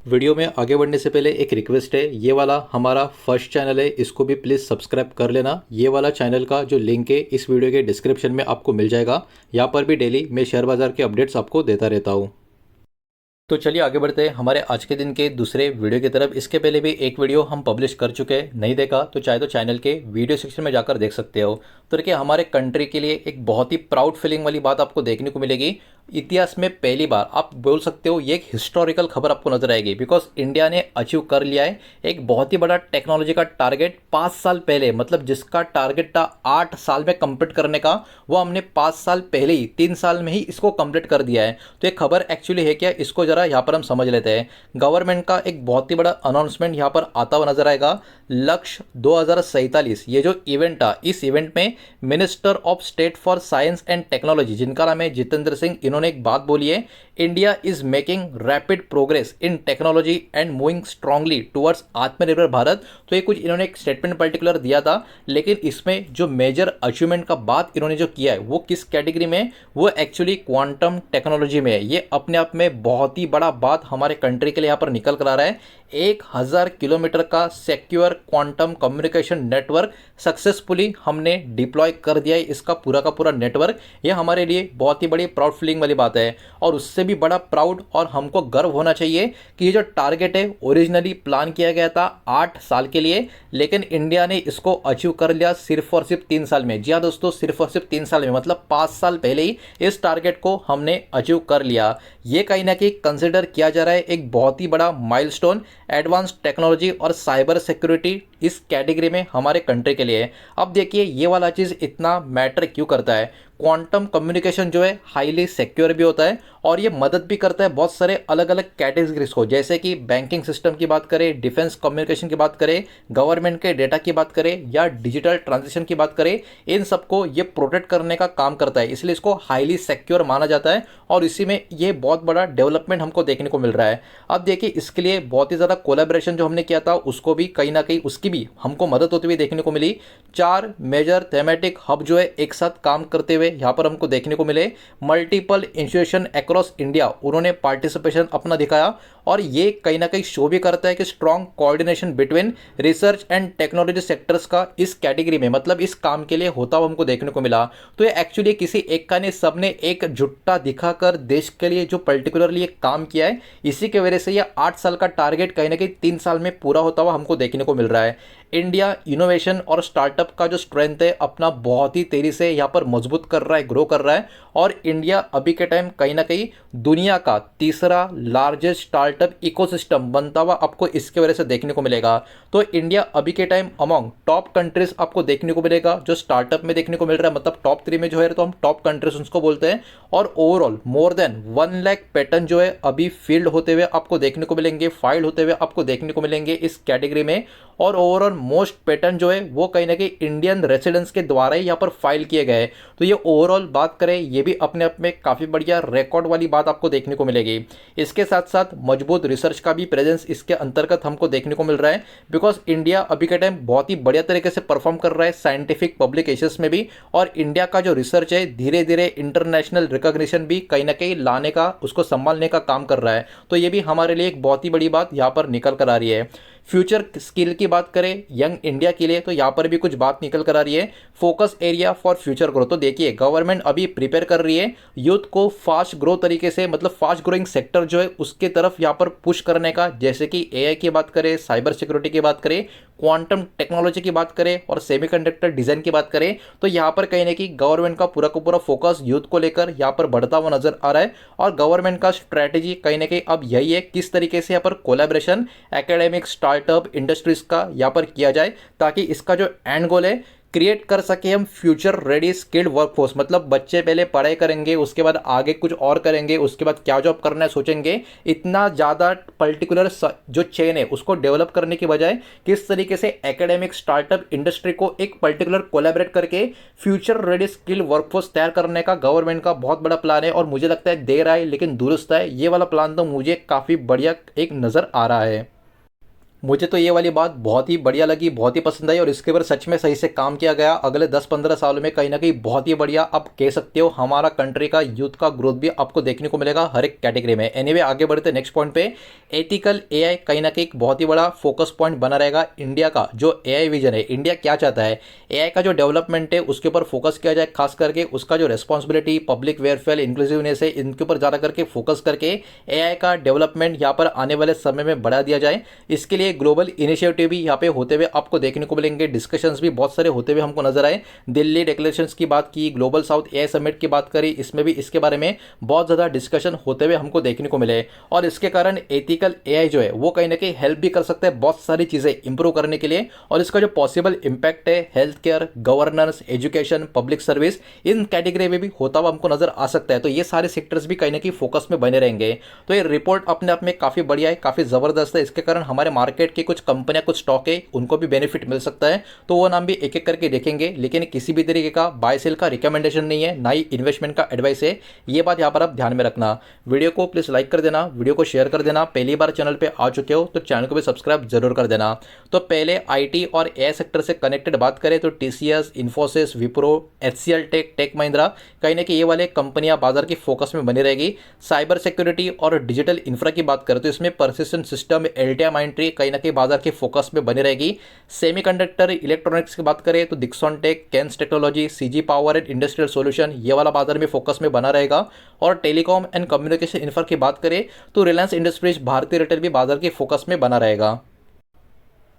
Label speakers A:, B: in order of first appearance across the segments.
A: Video में आगे बढ़ने से पहले एक रिक्वेस्ट है, ये वाला हमारा फर्स्ट चैनल है, इसको भी प्लीज़ सब्सक्राइब कर लेना। ये वाला चैनल का जो लिंक है इस वीडियो के डिस्क्रिप्शन में आपको मिल जाएगा। यहाँ पर भी डेली मैं शेयर बाज़ार के अपडेट्स आपको देता रहता हूँ। तो चलिए आगे बढ़ते हैं हमारे आज के दिन के दूसरे वीडियो की तरफ। इसके पहले भी एक वीडियो हम पब्लिश कर चुके हैं, नहीं देखा तो चाहे तो चैनल के वीडियो सेक्शन में जाकर देख सकते हो। तो देखिए हमारे कंट्री के लिए एक बहुत ही प्राउड फीलिंग वाली बात आपको देखने को मिलेगी। इतिहास में पहली बार आप बोल सकते हो ये एक हिस्टोरिकल खबर आपको नजर आएगी, बिकॉज इंडिया ने अचीव कर लिया है एक बहुत ही बड़ा टेक्नोलॉजी का टारगेट 5 साल पहले। मतलब जिसका टारगेट था 8 साल में कंप्लीट करने का, वो हमने 5 साल पहले ही 3 साल में ही इसको कंप्लीट कर दिया है। तो ये खबर एक्चुअली है क्या, इसको जरा यहाँ पर हम समझ लेते हैं। गवर्नमेंट का एक बहुत ही बड़ा अनाउंसमेंट यहाँ पर आता हुआ नजर आएगा। लक्ष्य 2047 ये जो इवेंट था, इस इवेंट में minister of state for science and technology जिनका नाम है जितेंद्र सिंह, इन्होंने एक बात बोली है, India is making rapid progress in technology and moving strongly towards आत्मनिर्भर भारत। तो ये कुछ इन्होंने एक स्टेटमेंट पर्टिकुलर दिया था, लेकिन इसमें जो मेजर अचीवमेंट का बात इन्होंने जो किया है वो किस कैटेगरी में, वो एक्चुअली क्वांटम टेक्नोलॉजी में है। ये अपने आप में बहुत ही बड़ा बात हमारे कंट्री के लिए यहाँ पर निकल कर आ रहा है। 1000 किलोमीटर का secure quantum communication network successfully हमने डिप्लॉय कर दिया है। इसका पूरा का पूरा नेटवर्क, ये हमारे लिए बहुत ही बड़ी प्राउड फीलिंग वाली बात है। और उससे भी बड़ा प्राउड और हमको गर्व होना चाहिए कि ये जो टारगेट है ओरिजिनली प्लान किया गया था 8 साल के लिए, लेकिन इंडिया ने इसको अचीव कर लिया सिर्फ और सिर्फ 3 साल में। जी हाँ दोस्तों, सिर्फ और सिर्फ 3 साल में, मतलब 5 साल पहले ही इस टारगेट को हमने अचीव कर लिया। ये कहीं ना कहीं कंसिडर किया जा रहा है एक बहुत ही बड़ा माइलस्टोन एडवांस टेक्नोलॉजी और साइबर सिक्योरिटी इस कैटेगरी में हमारे कंट्री के लिए है। अब देखिए ये वाला चीज़ इतना मैटर क्यों करता है। क्वांटम कम्युनिकेशन जो है हाईली सिक्योर भी होता है और ये मदद भी करता है बहुत सारे अलग अलग कैटेगरीज को, जैसे कि बैंकिंग सिस्टम की बात करें, डिफेंस कम्युनिकेशन की बात करें, गवर्नमेंट के डेटा की बात करें या डिजिटल ट्रांजेक्शन की बात करें, इन सबको ये प्रोटेक्ट करने का काम करता है। इसलिए इसको हाईली सिक्योर माना जाता है और इसी में ये बहुत बड़ा डेवलपमेंट हमको देखने को मिल रहा है। अब देखिए इसके लिए बहुत ही ज़्यादा कोलैबोरेशन जो हमने किया था उसको भी कहीं ना कहीं उसकी भी हमको मदद होती हुई देखने को मिली। 4 मेजर थेमेटिक हब जो है एक साथ काम करते हुए यहाँ पर हमको देखने को मिले। मल्टीपल इंस्टीट्यूशन अक्रॉस इंडिया उन्होंने पार्टिसिपेशन अपना दिखाया और ये कहीं ना कहीं शो भी करता है कि strong coordination between research and technology sectors का इस कैटेगरी में, मतलब इस काम के लिए होता हुआ हमको देखने को मिला। तो ये एक्चुअली किसी एक का नहीं, सबने एक जुट्टा दिखाकर देश के लिए जो पर्टिकुलरली एक काम किया है, इसी की वजह से ये 8 साल का टारगेट कहीं ना कहीं 3 साल में पूरा होता हुआ हमको देखने को मिल रहा है। इंडिया इनोवेशन और स्टार्टअप का जो स्ट्रेंथ है अपना बहुत ही तेजी से यहाँ पर मजबूत कर रहा है, ग्रो कर रहा है और इंडिया अभी के टाइम कहीं ना कहीं दुनिया का तीसरा लार्जेस्ट स्टार्टअप इकोसिस्टम बनता हुआ आपको इसके वजह से देखने को मिलेगा। तो इंडिया अभी के टाइम अमॉन्ग टॉप कंट्रीज आपको देखने को मिलेगा जो स्टार्टअप में देखने को मिल रहा है, मतलब टॉप 3 में जो है तो हम टॉप कंट्रीज उसको बोलते हैं। और overall more than 1 lakh pattern जो है अभी फील्ड होते हुए आपको देखने को मिलेंगे, फाइल होते हुए आपको देखने को मिलेंगे इस कैटेगरी में। और ओवरऑल मोस्ट पैटर्न जो है वो कहीं ना कहीं इंडियन रेसिडेंट्स के द्वारा ही यहाँ पर फाइल किए गए। तो ये ओवरऑल बात करें ये भी अपने आप में काफ़ी बढ़िया रिकॉर्ड वाली बात आपको देखने को मिलेगी। इसके साथ साथ मजबूत रिसर्च का भी प्रेजेंस इसके अंतर्गत हमको देखने को मिल रहा है, बिकॉज इंडिया अभी के टाइम बहुत ही बढ़िया तरीके से परफॉर्म कर रहा है साइंटिफिक पब्लिकेशंस में भी, और इंडिया का जो रिसर्च है धीरे धीरे इंटरनेशनल रिकॉग्निशन भी कहीं ना कहीं लाने का, उसको संभालने का काम कर रहा है। तो ये भी हमारे लिए एक बहुत ही बड़ी बात यहाँ पर निकल कर आ रही है। फ्यूचर स्किल की बात करें यंग इंडिया के लिए तो यहाँ पर भी कुछ बात निकल कर आ रही है। Focus area for future growth, तो देखिए गवर्नमेंट अभी प्रिपेयर कर रही है यूथ को फास्ट ग्रो तरीके से, मतलब फास्ट ग्रोइंग सेक्टर जो है उसके तरफ यहाँ पर पुश करने का, जैसे कि एआई की बात करें, साइबर सिक्योरिटी की बात करें, क्वांटम टेक्नोलॉजी की बात करें और सेमीकंडक्टर डिजाइन की बात करें। तो यहाँ पर कहीं ना कहीं गवर्नमेंट का पूरा फोकस यूथ को लेकर यहाँ पर बढ़ता हुआ नजर आ रहा है और गवर्नमेंट का स्ट्रैटेजी कहीं ना कहीं अब यही है किस तरीके से यहाँ पर कोलैबोरेशन एकेडमिक स्टार्टअप इंडस्ट्रीज का यहाँ पर किया जाए, ताकि इसका जो एंड गोल है क्रिएट कर सके हम फ्यूचर रेडी स्किल्ड वर्कफोर्स। मतलब बच्चे पहले पढ़ाई करेंगे, उसके बाद आगे कुछ और करेंगे, उसके बाद क्या जॉब करना है सोचेंगे। इतना ज़्यादा पर्टिकुलर जो चेन है उसको डेवलप करने की बजाय किस तरीके से एकेडमिक स्टार्टअप इंडस्ट्री को एक पर्टिकुलर कोलैबोरेट करके फ्यूचर रेडी स्किल वर्कफोर्स तैयार करने का गवर्नमेंट का बहुत बड़ा प्लान है। और मुझे लगता है देर आए लेकिन दुरुस्त है, ये वाला प्लान तो मुझे काफ़ी बढ़िया एक नज़र आ रहा है। मुझे तो ये वाली बात बहुत ही बढ़िया लगी, बहुत ही पसंद आई और इसके ऊपर सच में सही से काम किया गया। अगले 10-15 सालों में कहीं ना कहीं बहुत ही बढ़िया आप कह सकते हो हमारा कंट्री का यूथ का ग्रोथ भी आपको देखने को मिलेगा हर एक कैटेगरी में। एनीवे आगे बढ़ते नेक्स्ट पॉइंट पे। एथिकल एआई कहीं ना कहीं एक बहुत ही बड़ा फोकस पॉइंट बना रहेगा इंडिया का। जो एआई विजन है, इंडिया क्या चाहता है, एआई का जो डेवलपमेंट है उसके ऊपर फोकस किया जाए, खास करके उसका जो रेस्पॉन्सिबिलिटी, पब्लिक वेलफेयर, इंक्लूसिवनेस है, इनके ऊपर ज़्यादा करके फोकस करके एआई का डेवलपमेंट यहाँ पर आने वाले समय में बढ़ा दिया जाए। इसके लिए ग्लोबल इनिशिएटिव भी यहाँ पे होते हुए आपको देखने को मिलेंगे। डिस्कशंस भी बहुत सारे होते हुए हमको नजर आए। दिल्ली डिक्लेरेशंस की बात की, ग्लोबल साउथ एआई समिट की बात करी, इसमें भी इसके बारे में बहुत ज़्यादा डिस्कशन होते हुए हमको देखने को मिले। और इसके कारण एथिकल एआई जो है वो कहीं ना कहीं हेल्प भी कर सकता है बहुत सारी चीज़ें इंप्रूव करने के लिए। और इसका जो पॉसिबल इम्पैक्ट है health care, governance, education, public service, इन कैटेगरी में भी होता हुआ हमको नजर आ सकता है। तो ये सारे सेक्टर्स भी कहीं ना कहीं फोकस में बने रहेंगे। तो ये रिपोर्ट अपने आप में काफ़ी बढ़िया है, काफ़ी ज़बरदस्त है। इसके कारण हमारे मार्केट के कुछ कंपनियां, कुछ स्टॉक है, उनको भी बेनिफिट मिल सकता है। तो वो नाम भी एक एक करके देखेंगे, लेकिन किसी भी तरीके का बाय सेल का रिकमेंडेशन नहीं है, ना ही इन्वेस्टमेंट का एडवाइस है। ये बात यहाँ पर आप ध्यान में रखना। वीडियो को प्लीज़ लाइक कर देना, वीडियो को शेयर कर देना। पहली बार चैनल पे आ चुके हो तो चैनल को भी सब्सक्राइब जरूर कर देना। तो पहले आईटी और एआई सेक्टर से कनेक्टेड बात करें तो TCS, Infosys, Wipro, HCL Tech, Tech Mahindra, कहीं ना कहीं ये वाले कंपनियां बाजार की फोकस में बनी रहेगी। साइबर सिक्योरिटी और डिजिटल इंफ्रा की बात करें तो इसमें परसिस्टेंट सिस्टम, एलटीआई माइंट्री कहीं ना कहीं बाजार की फोकस में बनी रहेगी। सेमीकंडक्टर इलेक्ट्रॉनिक्स की बात करें तो Dixon Tech, Kaynes Technology, CG Power and Industrial Solution, ये वाला बाजार में फोकस में बना रहेगा। और टेलीकॉम एंड कम्युनिकेशन इंफ्रा की बात करें तो रिलायंस इंडस्ट्रीज, भारतीय रिटेल भी बाजार के फोकस में बना रहेगा।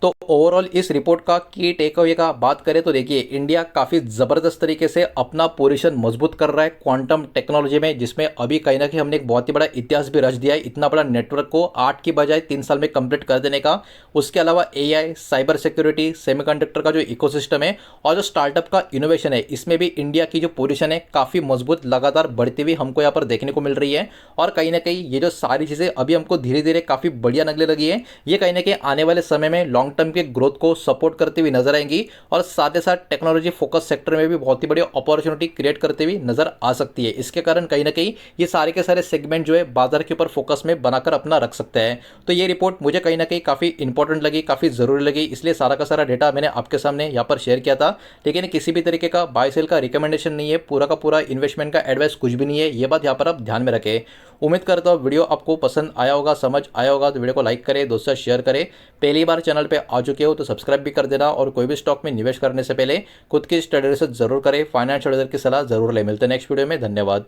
A: तो ओवरऑल इस रिपोर्ट का की टेक अवे का बात करें तो देखिए इंडिया काफ़ी ज़बरदस्त तरीके से अपना पोजीशन मजबूत कर रहा है क्वांटम टेक्नोलॉजी में, जिसमें अभी कहीं ना कहीं हमने एक बहुत ही बड़ा इतिहास भी रच दिया है। इतना बड़ा नेटवर्क को 8 की बजाय 3 साल में कंप्लीट कर देने का। उसके अलावा एआई, साइबर सिक्योरिटी, सेमीकंडक्टर का जो इकोसिस्टम है और जो स्टार्टअप का इनोवेशन है, इसमें भी इंडिया की जो पोजीशन है काफ़ी मजबूत, लगातार बढ़ती हुई हमको यहाँ पर देखने को मिल रही है। और कहीं ना कहीं ये जो सारी चीज़ें अभी हमको धीरे धीरे काफ़ी बढ़िया लगने लगी है, ये कहीं ना कहीं आने वाले समय में लॉन्ग टर्म के ग्रोथ को सपोर्ट करती हुई नजर आएंगी। और साथ ही साथ टेक्नोलॉजी फोकस सेक्टर में भी बहुत ही बड़ी अपॉर्चुनिटी क्रिएट करते हुए नजर आ सकती है। इसके कारण कहीं ना कहीं ये सारे के सारे सेगमेंट जो है बाजार के ऊपर फोकस में बनाकर अपना रख सकते हैं। तो ये रिपोर्ट मुझे कहीं ना कहीं काफ़ी इंपॉर्टेंट लगी, काफ़ी ज़रूरी लगी, इसलिए सारा का सारा डेटा मैंने आपके सामने यहाँ पर शेयर किया था। लेकिन किसी भी तरीके का बाय सेल का रिकमेंडेशन नहीं है, पूरा का पूरा इन्वेस्टमेंट का एडवाइस कुछ भी नहीं है। ये बात यहाँ पर आप ध्यान में रखें। उम्मीद करता हूँ वीडियो आपको पसंद आया होगा, समझ आया होगा। तो वीडियो को लाइक करें, दोस्तों शेयर करें। पहली बार चैनल पे आ चुके हो तो सब्सक्राइब भी कर देना। और कोई भी स्टॉक में निवेश करने से पहले खुद की स्टडी रिसर्च जरूर करें, फाइनेंशियल एडवाइजर की सलाह जरूर ले। मिलते हैं नेक्स्ट वीडियो में, धन्यवाद।